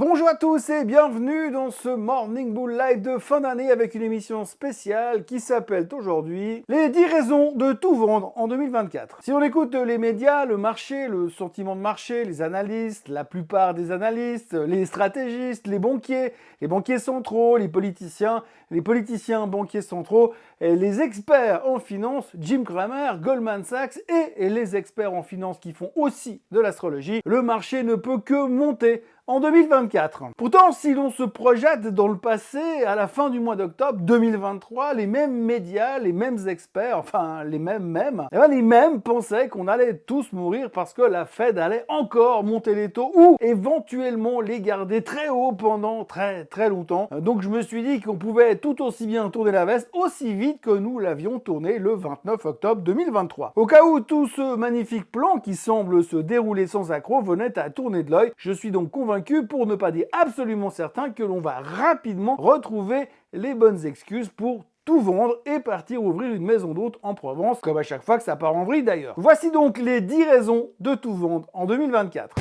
Bonjour à tous et bienvenue dans ce Morning Bull Live de fin d'année avec une émission spéciale qui s'appelle aujourd'hui les 10 raisons de tout vendre en 2024. Si on écoute les médias, le marché, le sentiment de marché, les analystes, la plupart des analystes, les stratégistes, les banquiers centraux, les politiciens, banquiers centraux, et les experts en finance, Jim Cramer, Goldman Sachs et les experts en finance qui font aussi de l'astrologie, le marché ne peut que monter en 2024. Pourtant, si l'on se projette dans le passé, à la fin du mois d'octobre 2023, les mêmes médias, les mêmes experts, enfin les mêmes pensaient qu'on allait tous mourir parce que la Fed allait encore monter les taux ou éventuellement les garder très haut pendant très longtemps. Donc je me suis dit qu'on pouvait tout aussi bien tourner la veste aussi vite que nous l'avions tourné le 29 octobre 2023. Au cas où tout ce magnifique plan qui semble se dérouler sans accroc venait à tourner de l'œil, je suis donc convaincu, pour ne pas dire absolument certain, que l'on va rapidement retrouver les bonnes excuses pour tout vendre et partir ouvrir une maison d'hôte en Provence, comme à chaque fois que ça part en vrille d'ailleurs. Voici donc les 10 raisons de tout vendre en 2024.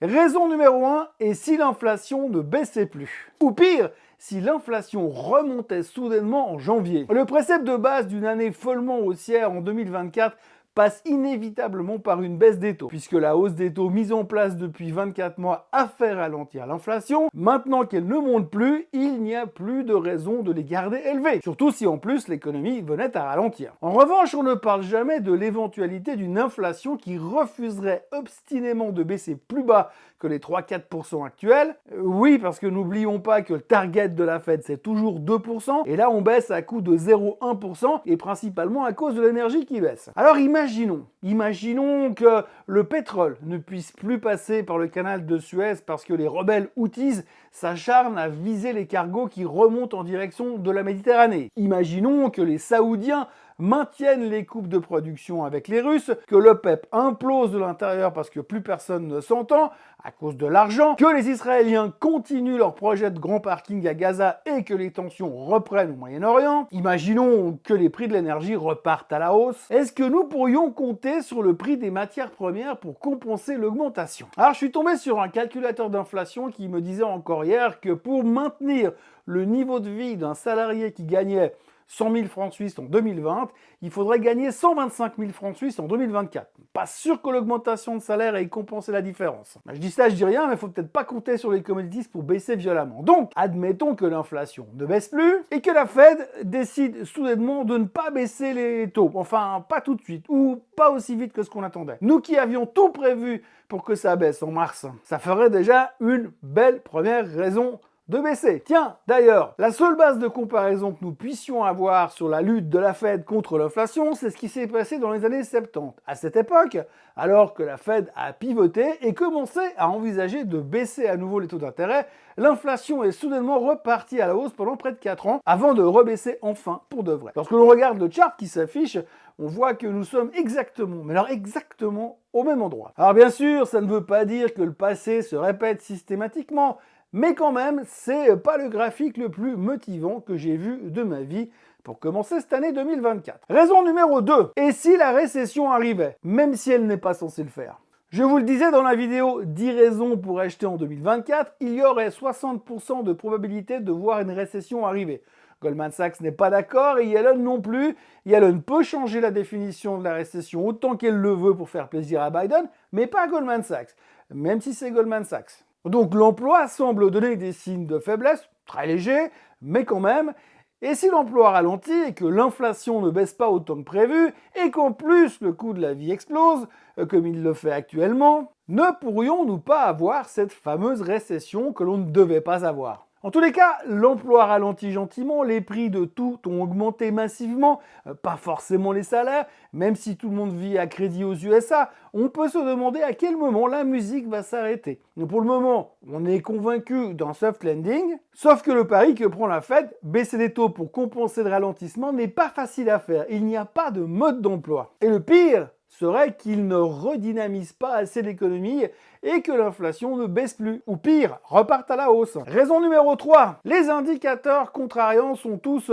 Raison numéro 1, et si l'inflation ne baissait plus? Ou pire, si l'inflation remontait soudainement en janvier. Le précepte de base d'une année follement haussière en 2024 passe inévitablement par une baisse des taux, puisque la hausse des taux mise en place depuis 24 mois a fait ralentir l'inflation. Maintenant qu'elle ne monte plus, il n'y a plus de raison de les garder élevés, surtout si en plus l'économie venait à ralentir. En revanche, on ne parle jamais de l'éventualité d'une inflation qui refuserait obstinément de baisser plus bas que les 3-4% actuels. Oui, parce que n'oublions pas que le target de la Fed c'est toujours 2%, et là on baisse à coût de 0,1%, et principalement à cause de l'énergie qui baisse. Alors imaginons que le pétrole ne puisse plus passer par le canal de Suez parce que les rebelles Houthis s'acharnent à viser les cargos qui remontent en direction de la Méditerranée. Imaginons que les Saoudiens maintiennent les coupes de production avec les Russes, que l'OPEP implose de l'intérieur parce que plus personne ne s'entend à cause de l'argent, que les Israéliens continuent leur projet de grand parking à Gaza et que les tensions reprennent au Moyen-Orient. Imaginons que les prix de l'énergie repartent à la hausse. Est-ce que nous pourrions compter sur le prix des matières premières pour compenser l'augmentation? Alors je suis tombé sur un calculateur d'inflation qui me disait encore hier que pour maintenir le niveau de vie d'un salarié qui gagnait 100 000 francs suisses en 2020, il faudrait gagner 125 000 francs suisses en 2024. Pas sûr que l'augmentation de salaire ait compensé la différence. Je dis ça, je dis rien, mais il faut peut-être pas compter sur les commodities pour baisser violemment. Donc, admettons que l'inflation ne baisse plus et que la Fed décide soudainement de ne pas baisser les taux. Enfin, pas tout de suite, ou pas aussi vite que ce qu'on attendait. Nous qui avions tout prévu pour que ça baisse en mars, ça ferait déjà une belle première raison de baisser. Tiens, d'ailleurs, la seule base de comparaison que nous puissions avoir sur la lutte de la Fed contre l'inflation, c'est ce qui s'est passé dans les années 70. À cette époque, alors que la Fed a pivoté et commencé à envisager de baisser à nouveau les taux d'intérêt, l'inflation est soudainement repartie à la hausse pendant près de 4 ans, avant de rebaisser enfin pour de vrai. Lorsque l'on regarde le chart qui s'affiche, on voit que nous sommes exactement au même endroit. Alors bien sûr, ça ne veut pas dire que le passé se répète systématiquement, mais quand même, c'est pas le graphique le plus motivant que j'ai vu de ma vie pour commencer cette année 2024. Raison numéro 2. Et si la récession arrivait, même si elle n'est pas censée le faire? Je vous le disais dans la vidéo 10 raisons pour acheter en 2024, il y aurait 60% de probabilité de voir une récession arriver. Goldman Sachs n'est pas d'accord et Yellen non plus. Yellen peut changer la définition de la récession autant qu'elle le veut pour faire plaisir à Biden, mais pas à Goldman Sachs, même si c'est Goldman Sachs. Donc l'emploi semble donner des signes de faiblesse, très légers, mais quand même. Et si l'emploi ralentit et que l'inflation ne baisse pas autant que prévu, et qu'en plus le coût de la vie explose, comme il le fait actuellement, ne pourrions-nous pas avoir cette fameuse récession que l'on ne devait pas avoir? En tous les cas, l'emploi ralentit gentiment, les prix de tout ont augmenté massivement, pas forcément les salaires, même si tout le monde vit à crédit aux USA, on peut se demander à quel moment la musique va s'arrêter. Pour le moment, on est convaincu d'un soft landing, sauf que le pari que prend la Fed, baisser les taux pour compenser le ralentissement, n'est pas facile à faire, il n'y a pas de mode d'emploi. Et le pire serait qu'il ne redynamise pas assez l'économie et que l'inflation ne baisse plus, ou pire, reparte à la hausse. Raison numéro 3, les indicateurs contrariants sont tous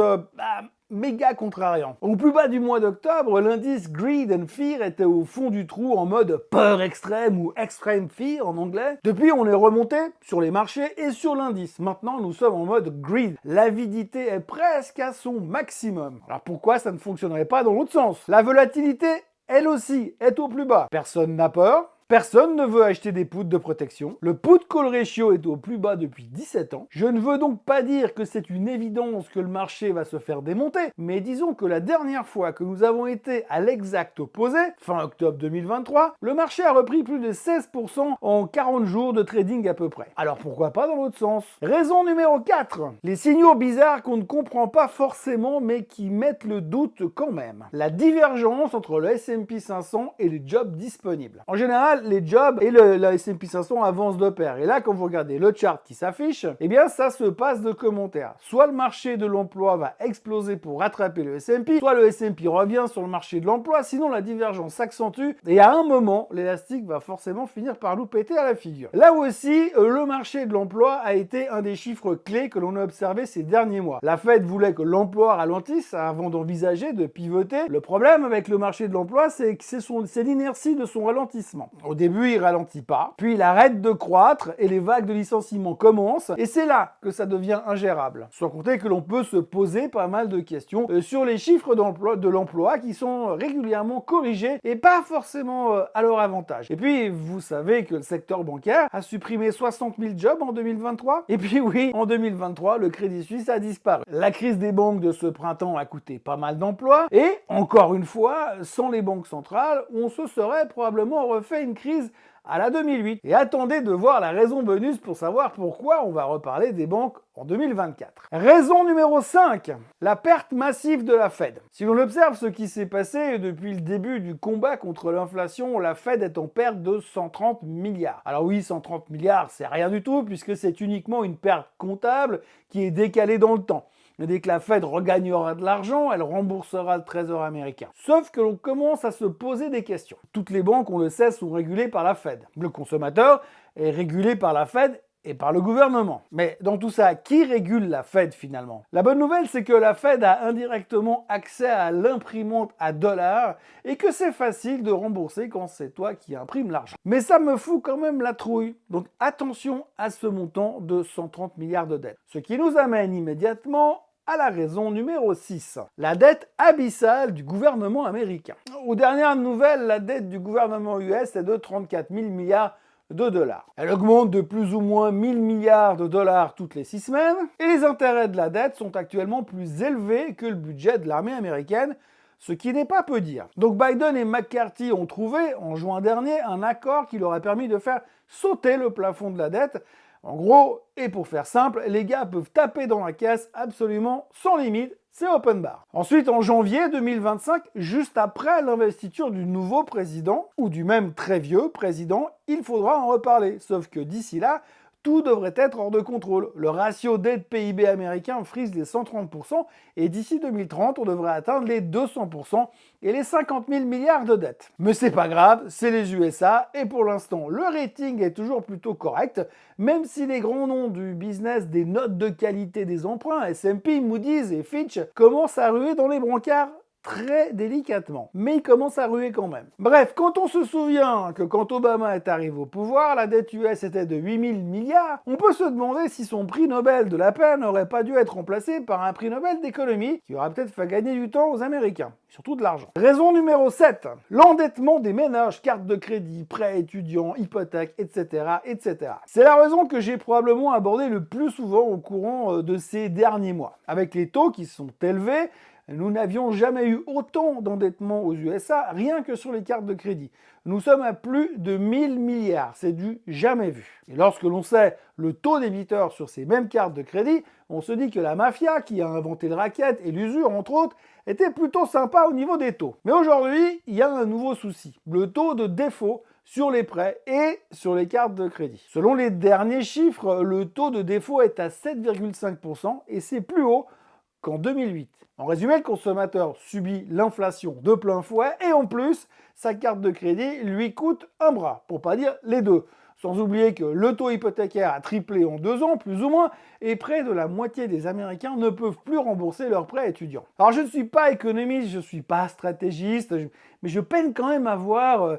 méga contrariant. Au plus bas du mois d'octobre, l'indice Greed and Fear était au fond du trou en mode peur extrême ou extreme fear en anglais. Depuis, on est remonté sur les marchés et sur l'indice. Maintenant, nous sommes en mode greed. L'avidité est presque à son maximum. Alors pourquoi ça ne fonctionnerait pas dans l'autre sens? La volatilité, elle aussi, est au plus bas. Personne n'a peur. Personne ne veut acheter des puts de protection. Le put-call ratio est au plus bas depuis 17 ans. Je ne veux donc pas dire que c'est une évidence que le marché va se faire démonter, mais disons que la dernière fois que nous avons été à l'exact opposé, fin octobre 2023, le marché a repris plus de 16% en 40 jours de trading à peu près. Alors pourquoi pas dans l'autre sens? Raison numéro 4. Les signaux bizarres qu'on ne comprend pas forcément mais qui mettent le doute quand même. La divergence entre le S&P 500 et les jobs disponibles. En général, les jobs et la S&P 500 avancent de pair. Et là, quand vous regardez le chart qui s'affiche, eh bien, ça se passe de commentaires. Soit le marché de l'emploi va exploser pour rattraper le S&P, soit le S&P revient sur le marché de l'emploi, sinon la divergence s'accentue. Et à un moment, l'élastique va forcément finir par nous péter à la figure. Là aussi, le marché de l'emploi a été un des chiffres clés que l'on a observé ces derniers mois. La Fed voulait que l'emploi ralentisse avant d'envisager de pivoter. Le problème avec le marché de l'emploi, c'est que c'est l'inertie de son ralentissement. Au début, il ralentit pas, puis il arrête de croître et les vagues de licenciements commencent, et c'est là que ça devient ingérable. Sans compter que l'on peut se poser pas mal de questions sur les chiffres de l'emploi qui sont régulièrement corrigés et pas forcément à leur avantage. Et puis, vous savez que le secteur bancaire a supprimé 60 000 jobs en 2023. Et puis oui, en 2023, le Crédit Suisse a disparu. La crise des banques de ce printemps a coûté pas mal d'emplois, et encore une fois, sans les banques centrales, on se serait probablement refait une crise à la 2008. Et attendez de voir la raison bonus pour savoir pourquoi on va reparler des banques en 2024. Raison numéro 5, la perte massive de la Fed. Si l'on observe ce qui s'est passé depuis le début du combat contre l'inflation, la Fed est en perte de 130 milliards. Alors oui, 130 milliards, c'est rien du tout puisque c'est uniquement une perte comptable qui est décalée dans le temps. Mais dès que la Fed regagnera de l'argent, elle remboursera le Trésor américain. Sauf que l'on commence à se poser des questions. Toutes les banques, on le sait, sont régulées par la Fed. Le consommateur est régulé par la Fed et par le gouvernement. Mais dans tout ça, qui régule la Fed finalement? La bonne nouvelle, c'est que la Fed a indirectement accès à l'imprimante à dollars et que c'est facile de rembourser quand c'est toi qui imprimes l'argent. Mais ça me fout quand même la trouille. Donc attention à ce montant de 130 milliards de dettes. Ce qui nous amène immédiatement à la raison numéro 6, la dette abyssale du gouvernement américain. Aux dernières nouvelles, la dette du gouvernement US est de 34 000 milliards de dollars. Elle augmente de plus ou moins 1000 milliards de dollars toutes les 6 semaines, et les intérêts de la dette sont actuellement plus élevés que le budget de l'armée américaine, ce qui n'est pas peu dire. Donc Biden et McCarthy ont trouvé, en juin dernier, un accord qui leur a permis de faire sauter le plafond de la dette. En gros, et pour faire simple, les gars peuvent taper dans la caisse absolument sans limite, c'est open bar. Ensuite, en janvier 2025, juste après l'investiture du nouveau président, ou du même très vieux président, il faudra en reparler. Sauf que d'ici là, tout devrait être hors de contrôle. Le ratio dette PIB américain frise les 130% et d'ici 2030, on devrait atteindre les 200% et les 50 000 milliards de dettes. Mais c'est pas grave, c'est les USA et pour l'instant, le rating est toujours plutôt correct, même si les grands noms du business des notes de qualité des emprunts, S&P, Moody's et Fitch, commencent à ruer dans les brancards très délicatement, mais il commence à ruer quand même. Bref, quand on se souvient que quand Obama est arrivé au pouvoir, la dette US était de 8000 milliards, on peut se demander si son prix Nobel de la paix n'aurait pas dû être remplacé par un prix Nobel d'économie qui aurait peut-être fait gagner du temps aux Américains, surtout de l'argent. Raison numéro 7, l'endettement des ménages, cartes de crédit, prêts étudiants, hypothèques, etc., etc. C'est la raison que j'ai probablement abordée le plus souvent au courant de ces derniers mois. Avec les taux qui sont élevés, nous n'avions jamais eu autant d'endettement aux USA, rien que sur les cartes de crédit. Nous sommes à plus de 1000 milliards, c'est du jamais vu. Et lorsque l'on sait le taux débiteur sur ces mêmes cartes de crédit, on se dit que la mafia, qui a inventé le racket et l'usure entre autres, était plutôt sympa au niveau des taux. Mais aujourd'hui, il y a un nouveau souci, le taux de défaut sur les prêts et sur les cartes de crédit. Selon les derniers chiffres, le taux de défaut est à 7,5% et c'est plus haut qu'en 2008. En résumé, le consommateur subit l'inflation de plein fouet et en plus, sa carte de crédit lui coûte un bras, pour pas dire les deux. Sans oublier que le taux hypothécaire a triplé en 2 ans, plus ou moins, et près de la moitié des Américains ne peuvent plus rembourser leurs prêts étudiants. Alors je ne suis pas économiste, je ne suis pas stratégiste, mais je peine quand même à voir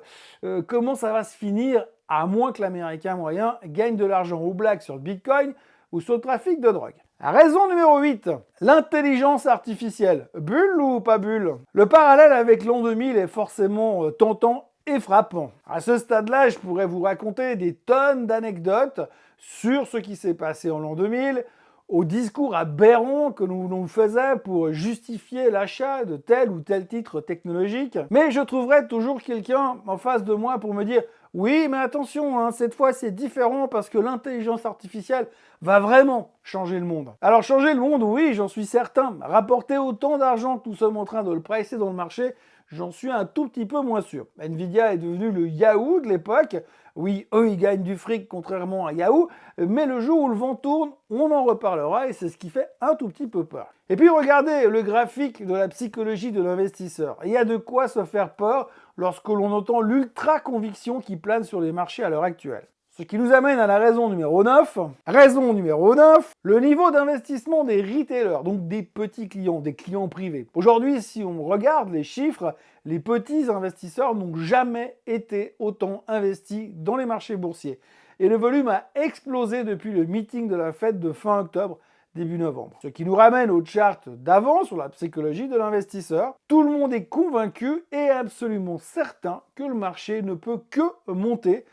comment ça va se finir, à moins que l'Américain moyen gagne de l'argent au black sur le Bitcoin ou sur le trafic de drogue. Raison numéro 8, l'intelligence artificielle. Bulle ou pas bulle? Le parallèle avec l'an 2000 est forcément tentant et frappant. À ce stade-là, je pourrais vous raconter des tonnes d'anecdotes sur ce qui s'est passé en l'an 2000, au discours aberrant que nous faisions pour justifier l'achat de tel ou tel titre technologique. Mais je trouverai toujours quelqu'un en face de moi pour me dire « Oui, mais attention, hein, cette fois c'est différent parce que l'intelligence artificielle va vraiment changer le monde. » Alors changer le monde, oui, j'en suis certain. Rapporter autant d'argent que nous sommes en train de le pricer dans le marché, j'en suis un tout petit peu moins sûr. Nvidia est devenu le Yahoo de l'époque. Oui, eux, ils gagnent du fric contrairement à Yahoo, mais le jour où le vent tourne, on en reparlera et c'est ce qui fait un tout petit peu peur. Et puis regardez le graphique de la psychologie de l'investisseur. Il y a de quoi se faire peur lorsque l'on entend l'ultra-conviction qui plane sur les marchés à l'heure actuelle. Ce qui nous amène à la raison numéro 9. Raison numéro 9, le niveau d'investissement des retailers, donc des petits clients, des clients privés. Aujourd'hui, si on regarde les chiffres, les petits investisseurs n'ont jamais été autant investis dans les marchés boursiers. Et le volume a explosé depuis le meeting de la Fed de fin octobre, début novembre. Ce qui nous ramène au chart d'avant sur la psychologie de l'investisseur. Tout le monde est convaincu et absolument certain que le marché ne peut que monter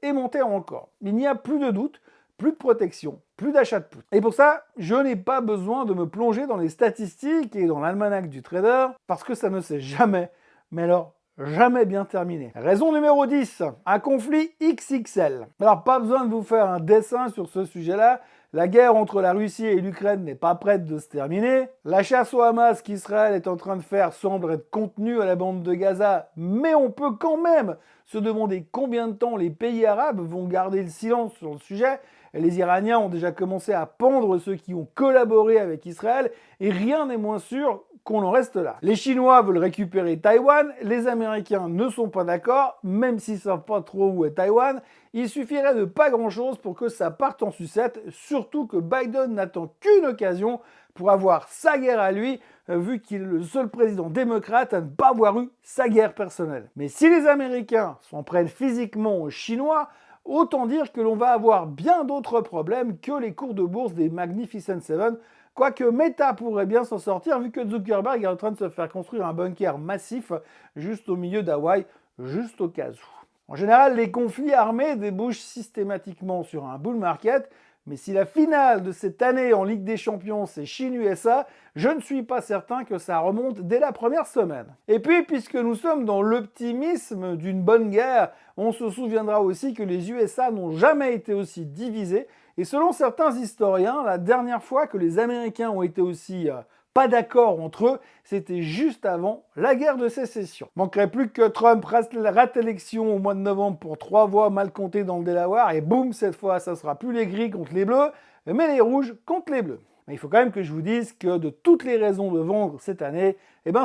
et monter encore. Il n'y a plus de doute, plus de protection, plus d'achat de put. Et pour ça, je n'ai pas besoin de me plonger dans les statistiques et dans l'almanach du trader, parce que ça ne s'est jamais, mais alors jamais bien terminé. Raison numéro 10, un conflit XXL. Alors pas besoin de vous faire un dessin sur ce sujet-là, la guerre entre la Russie et l'Ukraine n'est pas prête de se terminer. La chasse au Hamas qu'Israël est en train de faire semble être contenue à la bande de Gaza, mais on peut quand même se demander combien de temps les pays arabes vont garder le silence sur le sujet. Les Iraniens ont déjà commencé à pendre ceux qui ont collaboré avec Israël et rien n'est moins sûr qu'on en reste là. Les Chinois veulent récupérer Taïwan, les Américains ne sont pas d'accord, même s'ils ne savent pas trop où est Taïwan. Il suffirait de pas grand-chose pour que ça parte en sucette, surtout que Biden n'attend qu'une occasion pour avoir sa guerre à lui, vu qu'il est le seul président démocrate à ne pas avoir eu sa guerre personnelle. Mais si les Américains s'en prennent physiquement aux Chinois, autant dire que l'on va avoir bien d'autres problèmes que les cours de bourse des Magnificent Seven, quoique Meta pourrait bien s'en sortir vu que Zuckerberg est en train de se faire construire un bunker massif juste au milieu d'Hawaï, juste au cas où. En général, les conflits armés débouchent systématiquement sur un bull market, mais si la finale de cette année en Ligue des Champions c'est Chine-USA, je ne suis pas certain que ça remonte dès la première semaine. Et puis, puisque nous sommes dans l'optimisme d'une bonne guerre, on se souviendra aussi que les USA n'ont jamais été aussi divisés, et selon certains historiens, la dernière fois que les Américains ont été aussi pas d'accord entre eux, c'était juste avant la guerre de sécession. Manquerait plus que Trump rate l'élection au mois de novembre pour 3 voix mal comptées dans le Delaware, et boum, cette fois, ça sera plus les gris contre les bleus, mais les rouges contre les bleus. Mais il faut quand même que je vous dise que de toutes les raisons de vendre cette année,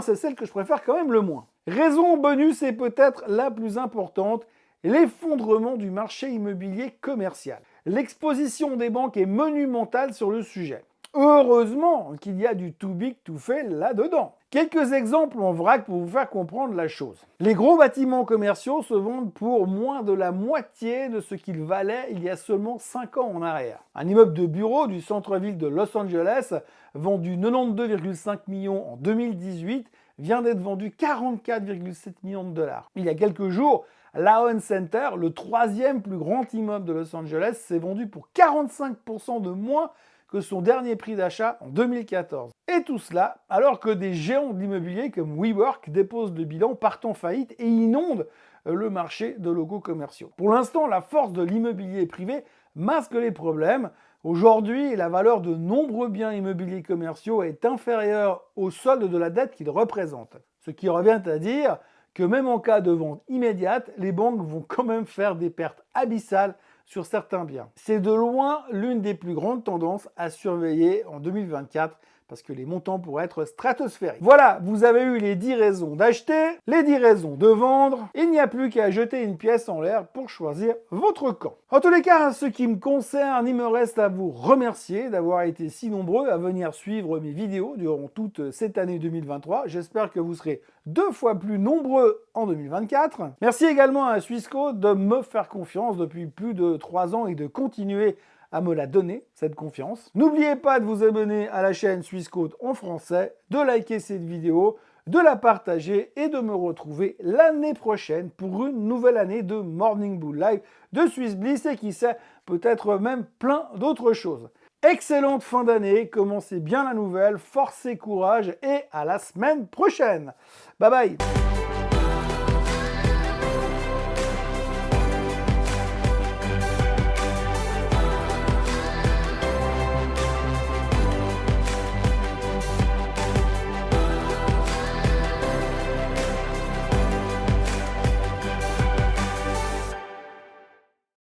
c'est celle que je préfère quand même le moins. Raison bonus est peut-être la plus importante, l'effondrement du marché immobilier commercial. L'exposition des banques est monumentale sur le sujet. Heureusement qu'il y a du too big to fail là-dedans. Quelques exemples en vrac pour vous faire comprendre la chose. Les gros bâtiments commerciaux se vendent pour moins de la moitié de ce qu'ils valaient il y a seulement 5 ans en arrière. Un immeuble de bureau du centre-ville de Los Angeles, vendu 92,5 millions en 2018, vient d'être vendu 44,7 millions de dollars. Il y a quelques jours, l'Aon Center, le 3e plus grand immeuble de Los Angeles, s'est vendu pour 45% de moins que son dernier prix d'achat en 2014. Et tout cela alors que des géants de l'immobilier comme WeWork déposent le bilan, partent en faillite et inondent le marché de locaux commerciaux. Pour l'instant, la force de l'immobilier privé masque les problèmes. Aujourd'hui, la valeur de nombreux biens immobiliers commerciaux est inférieure au solde de la dette qu'ils représentent. Ce qui revient à dire que même en cas de vente immédiate, les banques vont quand même faire des pertes abyssales sur certains biens. C'est de loin l'une des plus grandes tendances à surveiller en 2024 parce que les montants pourraient être stratosphériques. Voilà, vous avez eu les 10 raisons d'acheter, les 10 raisons de vendre. Il n'y a plus qu'à jeter une pièce en l'air pour choisir votre camp. En tous les cas, en ce qui me concerne, il me reste à vous remercier d'avoir été si nombreux à venir suivre mes vidéos durant toute cette année 2023. J'espère que vous serez 2 fois plus nombreux en 2024. Merci également à Swissquote de me faire confiance depuis plus de 3 ans et de continuer à me la donner, cette confiance. N'oubliez pas de vous abonner à la chaîne Swissquote en français, de liker cette vidéo, de la partager et de me retrouver l'année prochaine pour une nouvelle année de Morning Bull Live, de Swiss Bliss et qui sait, peut-être même plein d'autres choses. Excellente fin d'année, commencez bien la nouvelle, force et courage et à la semaine prochaine. Bye bye.